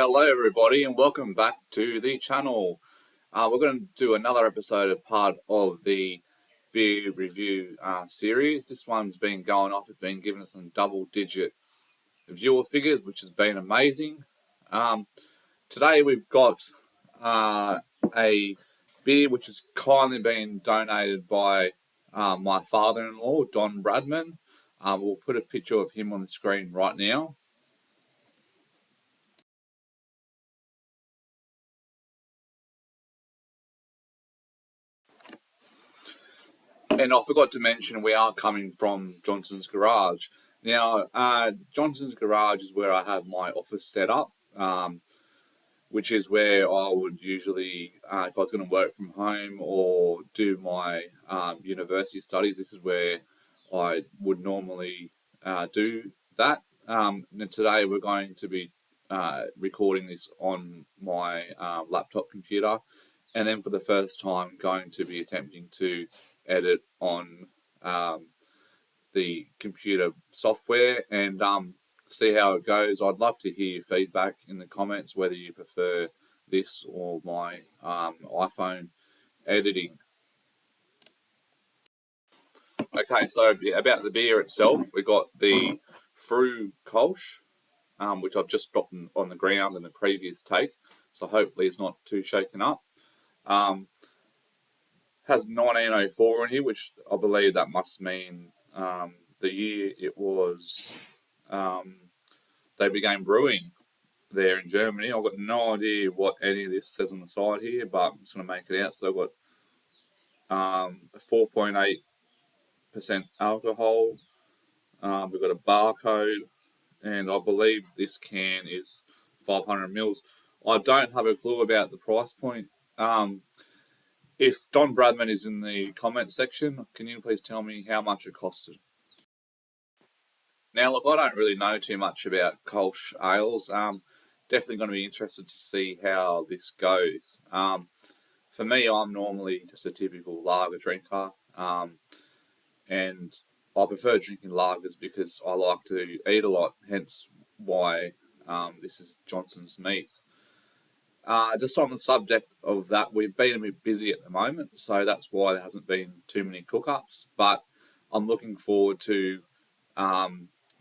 Hello everybody and welcome back to the channel. We're going to do another episode of part of the beer review series. This one's been going off. It's been giving us some double-digit viewer figures, which has been amazing. Today we've got a beer which has kindly been donated by my father-in-law, Don Bradman. We'll put a picture of him on the screen right now. And I forgot to mention we are coming from Johnson's Garage. Now, Johnson's Garage is where I have my office set up, which is where I would usually, if I was going to work from home or do my university studies, this is where I would normally do that. Today we're going to be recording this on my laptop computer, and then for the first time going to be attempting to edit on the computer software and see how it goes. I'd love to hear your feedback in the comments, whether you prefer this or my iPhone editing. Okay, so about the beer itself, we got the Fruh Kölsch, which I've just dropped on the ground in the previous take, so hopefully it's not too shaken up. Has 1904 in here, which I believe that must mean the year it was they began brewing there in Germany. I've got no idea what any of this says on the side here, but I'm just going to make it out. So I've got 4.8% alcohol. We've got a barcode, and I believe this can is 500 mils. I don't have a clue about the price point. If Don Bradman is in the comment section, can you please tell me how much it costed? Now, look, I don't really know too much about Kölsch ales. Definitely going to be interested to see how this goes. For me, I'm normally just a typical lager drinker, and I prefer drinking lagers because I like to eat a lot, hence why this is Johnson's Meats. Just on the subject of that, we've been a bit busy at the moment, so that's why there hasn't been too many cook-ups, but I'm looking forward to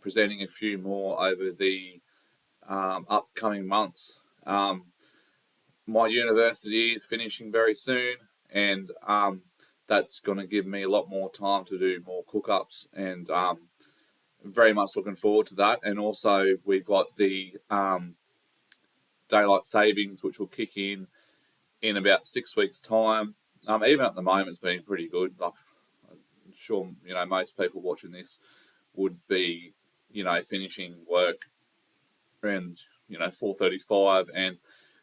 presenting a few more over the upcoming months. My university is finishing very soon, and that's going to give me a lot more time to do more cook-ups, and very much looking forward to that. And also, we've got the daylight savings, which will kick in about 6 weeks' time. Even at the moment, it's been pretty good. Like, I'm sure most people watching this would be finishing work around 4:35, and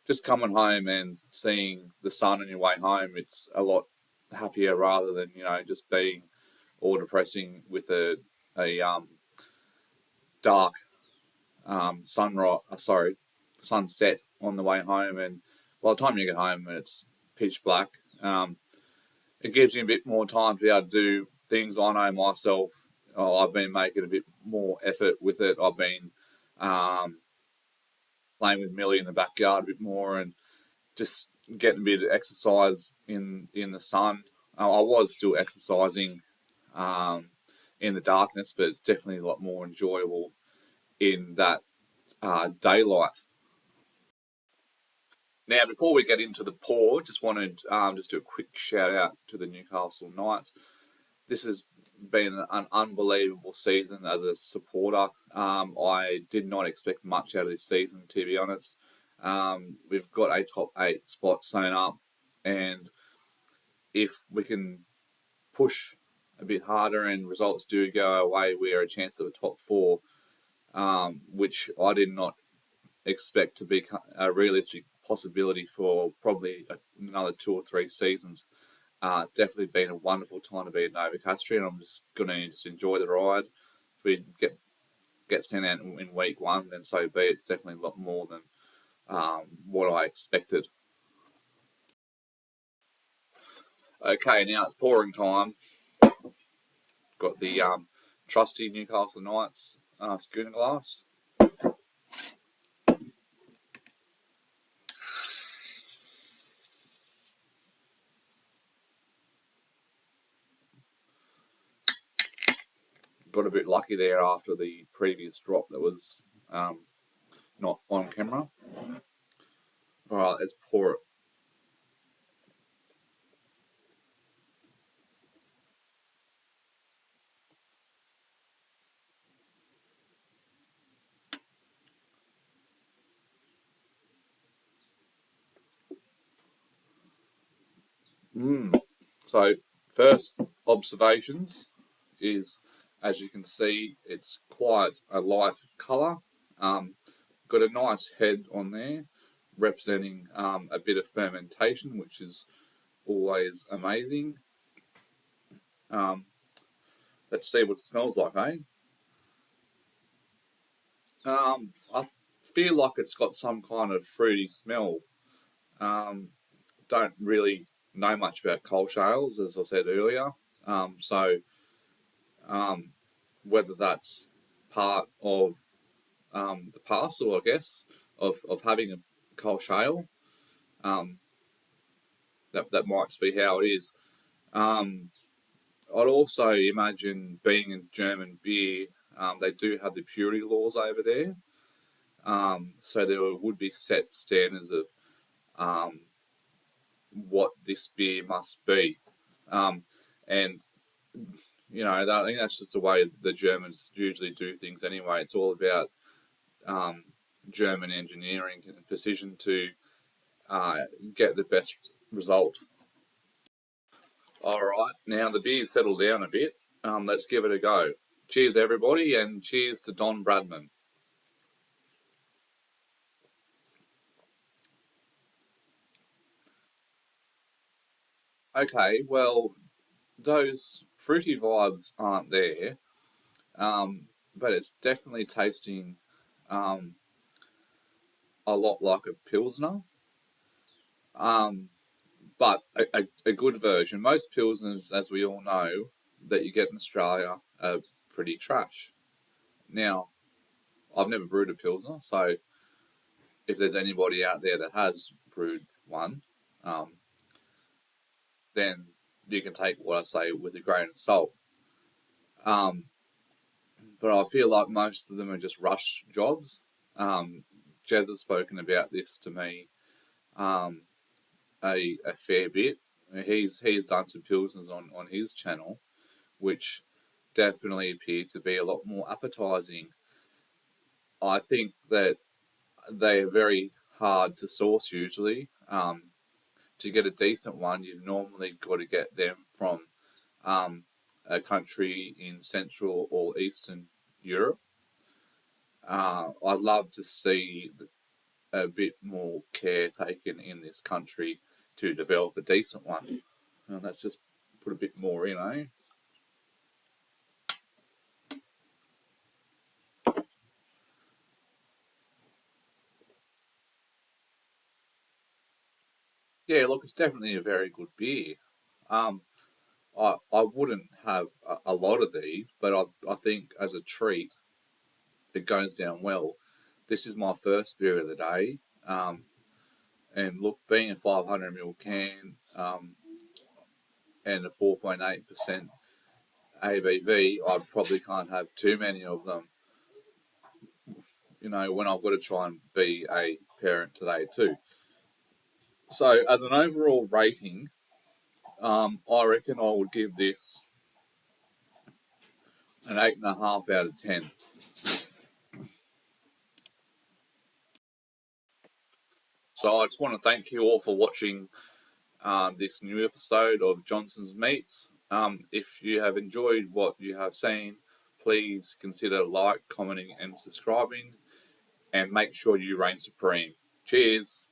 just coming home and seeing the sun on your way home, it's a lot happier rather than just being all depressing with a dark sunset on the way home, and by the time you get home and it's pitch black, it gives you a bit more time to be able to do things. I know myself, I've been making a bit more effort with it. I've been playing with Millie in the backyard a bit more and just getting a bit of exercise in the sun. I was still exercising in the darkness, but it's definitely a lot more enjoyable in that daylight. Now, before we get into the pour, just wanted just do a quick shout out to the Newcastle Knights. This has been an unbelievable season as a supporter. I did not expect much out of this season, to be honest. We've got a top 8 spot sewn up, and if we can push a bit harder and results do go our way, we are a chance of a top 4, which I did not expect to be a realistic possibility for probably another 2 or 3 seasons. It's definitely been a wonderful time to be at Novacastri, and I'm just going to just enjoy the ride. If we get sent out in week 1, then so be it. It's definitely a lot more than what I expected. Okay, now it's pouring time. Got the trusty Newcastle Knights schooner glass. got a bit lucky there after the previous drop that was not on camera. All right, let's pour it. So, first observations is, as you can see, it's quite a light colour. Um, got a nice head on there, representing a bit of fermentation, which is always amazing. Um, let's see what it smells like, eh? I feel like it's got some kind of fruity smell. Um, don't really know much about Kölsch ales, as I said earlier. So um, whether that's part of the parcel, I guess, of having a Kölsch ale, um, that might just be how it is. Um, I'd also imagine being in German beer, they do have the purity laws over there. So there would be set standards of um, what this beer must be. Um, and, I think that's just the way the Germans usually do things anyway. It's all about um, German engineering and precision to uh, get the best result. All right, now the beer's settled down a bit. Let's give it a go. Cheers, everybody, and cheers to Don Bradman. Okay, well, those fruity vibes aren't there, but it's definitely tasting um, a lot like a Pilsner, um, but a good version. Most Pilsners, as we all know, that you get in Australia are pretty trash. Now, I've never brewed a Pilsner, so if there's anybody out there that has brewed one, um, then you can take what I say with a grain of salt. Um, but I feel like most of them are just rush jobs. Jez has spoken about this to me um, a fair bit. He's done some pilsners on his channel, which definitely appear to be a lot more appetizing. I think that they are very hard to source usually. To get a decent one, you've normally got to get them from um, a country in Central or Eastern Europe. I'd love to see a bit more care taken in this country to develop a decent one. And let's just put a bit more in, eh? Yeah, look, it's definitely a very good beer. Um, I wouldn't have a lot of these, but I think as a treat, it goes down well. This is my first beer of the day. And look, being a 500 ml can and a 4.8% ABV, I probably can't have too many of them. When I've got to try and be a parent today too. So, as an overall rating, I reckon I would give this an 8.5 out of 10. So, I just want to thank you all for watching this new episode of Johnson's Meats. If you have enjoyed what you have seen, please consider like, commenting, and subscribing, and make sure you reign supreme. Cheers.